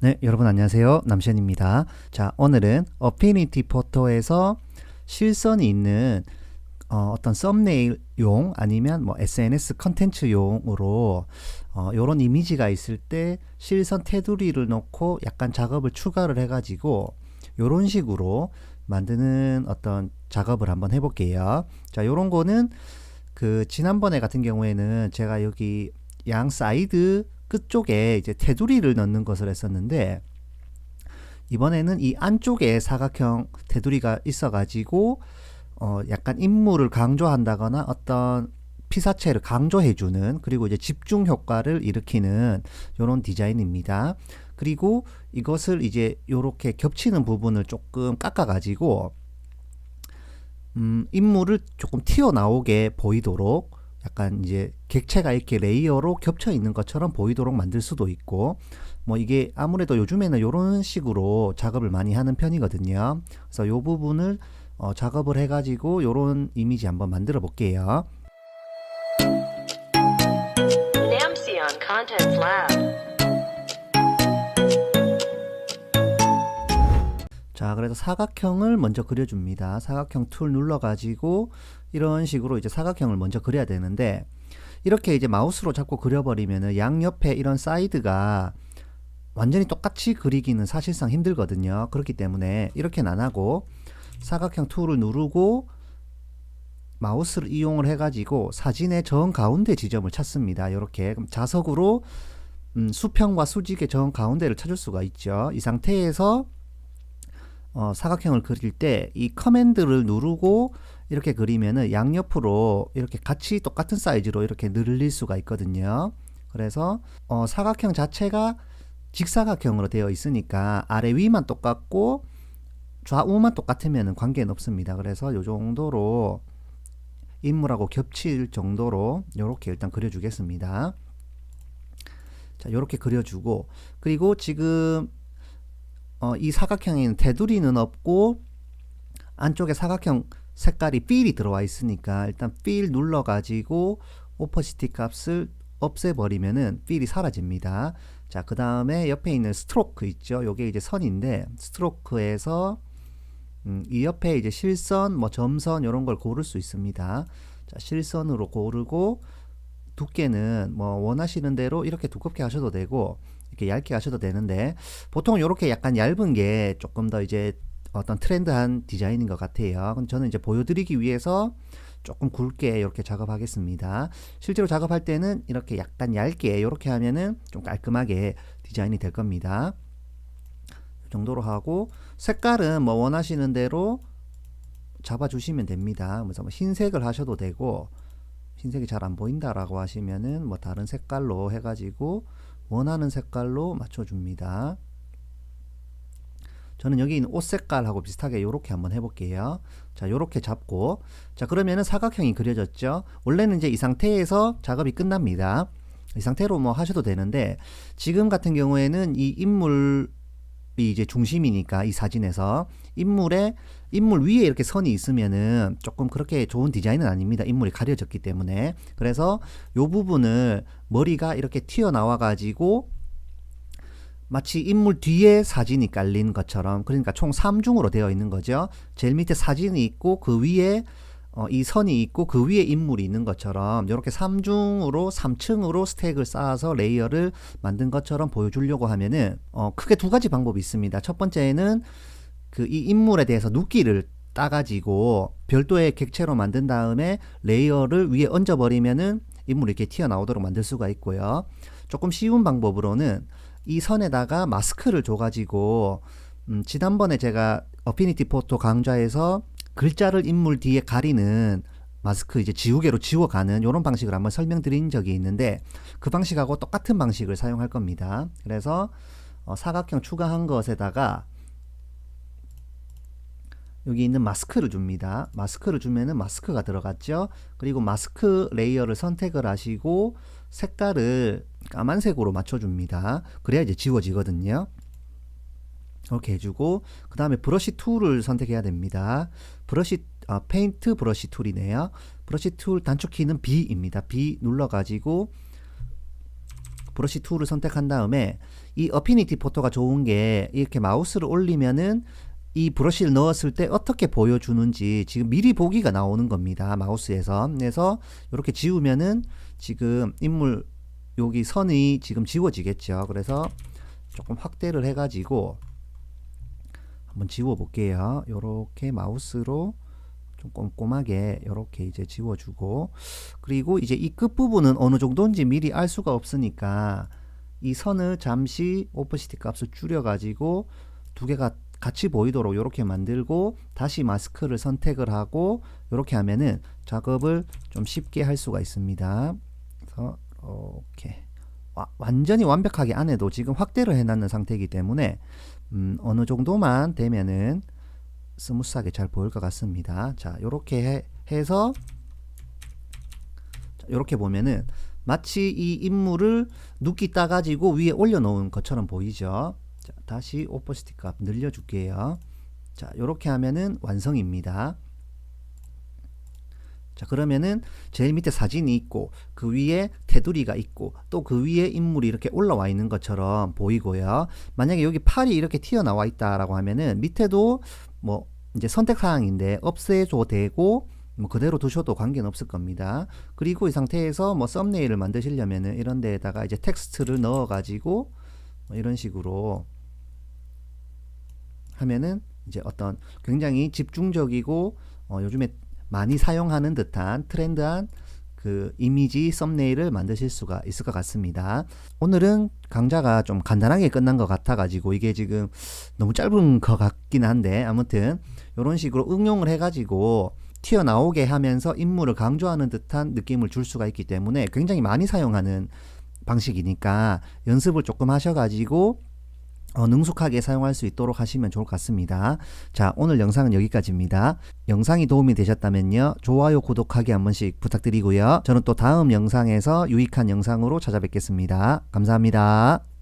네, 여러분 안녕하세요. 남시현입니다. 자, 오늘은 어피니티 포토에서 실선이 있는 어떤 썸네일용 아니면 뭐 SNS 컨텐츠용으로 요런 이미지가 있을 때 실선 테두리를 넣고 약간 작업을 추가를 해가지고 요런 식으로 만드는 어떤 작업을 한번 해볼게요. 자, 요런 거는 그 지난번에 같은 경우에는 제가 여기 양 사이드 끝쪽에 이제 테두리를 넣는 것을 했었는데, 이번에는 이 안쪽에 사각형 테두리가 있어 가지고 약간 인물을 강조한다거나 어떤 피사체를 강조해주는, 그리고 이제 집중 효과를 일으키는 이런 디자인입니다. 그리고 이것을 이제 이렇게 겹치는 부분을 조금 깎아 가지고 인물을 조금 튀어나오게 보이도록, 약간 이제 객체가 이렇게 레이어로 겹쳐 있는 것처럼 보이도록 만들 수도 있고, 뭐 이게 아무래도 요즘에는 이런 식으로 작업을 많이 하는 편이거든요. 그래서 이 부분을 작업을 해가지고 이런 이미지 한번 만들어 볼게요. Namsion Contents Lab. 자, 그래서 사각형을 먼저 그려줍니다. 사각형 툴 눌러가지고 이런 식으로 이제 사각형을 먼저 그려야 되는데, 이렇게 이제 마우스로 잡고 그려버리면은 양옆에 이런 사이드가 완전히 똑같이 그리기는 사실상 힘들거든요. 그렇기 때문에 이렇게는 안 하고 사각형 툴을 누르고 마우스를 이용을 해가지고 사진의 정 가운데 지점을 찾습니다. 이렇게 그럼 자석으로 수평과 수직의 정 가운데를 찾을 수가 있죠. 이 상태에서 사각형을 그릴 때 이 커맨드를 누르고 이렇게 그리면은 양옆으로 이렇게 같이 똑같은 사이즈로 이렇게 늘릴 수가 있거든요. 그래서 사각형 자체가 직사각형으로 되어 있으니까 아래 위만 똑같고 좌우만 똑같으면 관계는 없습니다. 그래서 이 정도로 인물하고 겹칠 정도로 이렇게 일단 그려주겠습니다. 자, 이렇게 그려주고, 그리고 지금 이 사각형에는 테두리는 없고 안쪽에 사각형 색깔이 필이 들어와 있으니까 일단 필 눌러 가지고 오퍼시티 값을 없애버리면은 필이 사라집니다. 자, 그 다음에 옆에 있는 스트로크 있죠. 요게 이제 선인데, 스트로크에서 이 옆에 이제 실선, 뭐 점선 이런 걸 고를 수 있습니다. 자, 실선으로 고르고 두께는 뭐 원하시는 대로 이렇게 두껍게 하셔도 되고 이렇게 얇게 하셔도 되는데, 보통 이렇게 약간 얇은 게 조금 더 이제 어떤 트렌드한 디자인인 것 같아요. 저는 이제 보여드리기 위해서 조금 굵게 이렇게 작업하겠습니다. 실제로 작업할 때는 이렇게 약간 얇게 이렇게 하면은 좀 깔끔하게 디자인이 될 겁니다. 이 정도로 하고, 색깔은 뭐 원하시는 대로 잡아주시면 됩니다. 그래서 뭐 흰색을 하셔도 되고, 흰색이 잘 안 보인다라고 하시면은 뭐 다른 색깔로 해가지고 원하는 색깔로 맞춰줍니다. 저는 여기 있는 옷 색깔하고 비슷하게 이렇게 한번 해볼게요. 자, 이렇게 잡고, 자, 그러면은 사각형이 그려졌죠. 원래는 이제 이 상태에서 작업이 끝납니다. 이 상태로 뭐 하셔도 되는데, 지금 같은 경우에는 이 인물이 이제 중심이니까 이 사진에서 인물 위에 이렇게 선이 있으면은 조금 그렇게 좋은 디자인은 아닙니다. 인물이 가려졌기 때문에. 그래서 요 부분을 머리가 이렇게 튀어나와 가지고 마치 인물 뒤에 사진이 깔린 것처럼, 그러니까 총 3중으로 되어 있는 거죠. 제일 밑에 사진이 있고 그 위에 이 선이 있고 그 위에 인물이 있는 것처럼 이렇게 3중으로 3층으로 스택을 쌓아서 레이어를 만든 것처럼 보여주려고 하면은 크게 두 가지 방법이 있습니다. 첫 번째는 그 이 인물에 대해서 눕기를 따가지고 별도의 객체로 만든 다음에 레이어를 위에 얹어버리면은 인물이 이렇게 튀어나오도록 만들 수가 있고요. 조금 쉬운 방법으로는 이 선에다가 마스크를 줘가지고 지난번에 제가 어피니티 포토 강좌에서 글자를 인물 뒤에 가리는 마스크 이제 지우개로 지워가는 이런 방식을 한번 설명드린 적이 있는데, 그 방식하고 똑같은 방식을 사용할 겁니다. 그래서 사각형 추가한 것에다가 여기 있는 마스크를 줍니다. 마스크를 주면은 마스크가 들어갔죠. 그리고 마스크 레이어를 선택을 하시고 색깔을 까만색으로 맞춰줍니다. 그래야 이제 지워지거든요. 이렇게 해주고, 그 다음에 브러쉬 툴을 선택해야 됩니다. 페인트 브러쉬 툴이네요. 브러쉬 툴 단축키는 B입니다. B 눌러가지고 브러쉬 툴을 선택한 다음에 이 어피니티 포토가 좋은 게 이렇게 마우스를 올리면은 이 브러쉬를 넣었을 때 어떻게 보여주는지 지금 미리 보기가 나오는 겁니다. 마우스에서. 그래서 이렇게 지우면은 지금 인물 여기 선이 지금 지워지겠죠. 그래서 조금 확대를 해가지고 한번 지워 볼게요. 요렇게 마우스로 좀 꼼꼼하게 요렇게 이제 지워주고, 그리고 이제 이 끝부분은 어느 정도인지 미리 알 수가 없으니까 이 선을 잠시 오퍼시티 값을 줄여가지고 두 개가 같이 보이도록 이렇게 만들고 다시 마스크를 선택을 하고 이렇게 하면은 작업을 좀 쉽게 할 수가 있습니다. 그래서 이렇게 완전히 완벽하게 안 해도 지금 확대를 해놨는 상태이기 때문에 어느 정도만 되면은 스무스하게 잘 보일 것 같습니다. 자, 이렇게 해서 이렇게 보면은 마치 이 인물을 눕기 따가지고 위에 올려놓은 것처럼 보이죠. 자, 다시 오퍼시티 값 늘려줄게요. 자, 이렇게 하면은 완성입니다. 자, 그러면은 제일 밑에 사진이 있고 그 위에 테두리가 있고 또 그 위에 인물이 이렇게 올라와 있는 것처럼 보이고요. 만약에 여기 팔이 이렇게 튀어나와 있다라고 하면은 밑에도 뭐 이제 선택 사항인데 없애줘도 되고 뭐 그대로 두셔도 관계는 없을 겁니다. 그리고 이 상태에서 뭐 썸네일을 만드시려면은 이런 데에다가 이제 텍스트를 넣어 가지고 뭐 이런 식으로 하면은 이제 어떤 굉장히 집중적이고 요즘에 많이 사용하는 듯한 트렌드한 그 이미지 썸네일을 만드실 수가 있을 것 같습니다. 오늘은 강좌가 좀 간단하게 끝난 것 같아 가지고 이게 지금 너무 짧은 것 같긴 한데 아무튼 이런 식으로 응용을 해 가지고 튀어나오게 하면서 인물을 강조하는 듯한 느낌을 줄 수가 있기 때문에 굉장히 많이 사용하는 방식이니까 연습을 조금 하셔가지고 능숙하게 사용할 수 있도록 하시면 좋을 것 같습니다. 자, 오늘 영상은 여기까지입니다. 영상이 도움이 되셨다면요, 좋아요, 구독하기 한 번씩 부탁드리고요. 저는 또 다음 영상에서 유익한 영상으로 찾아뵙겠습니다. 감사합니다.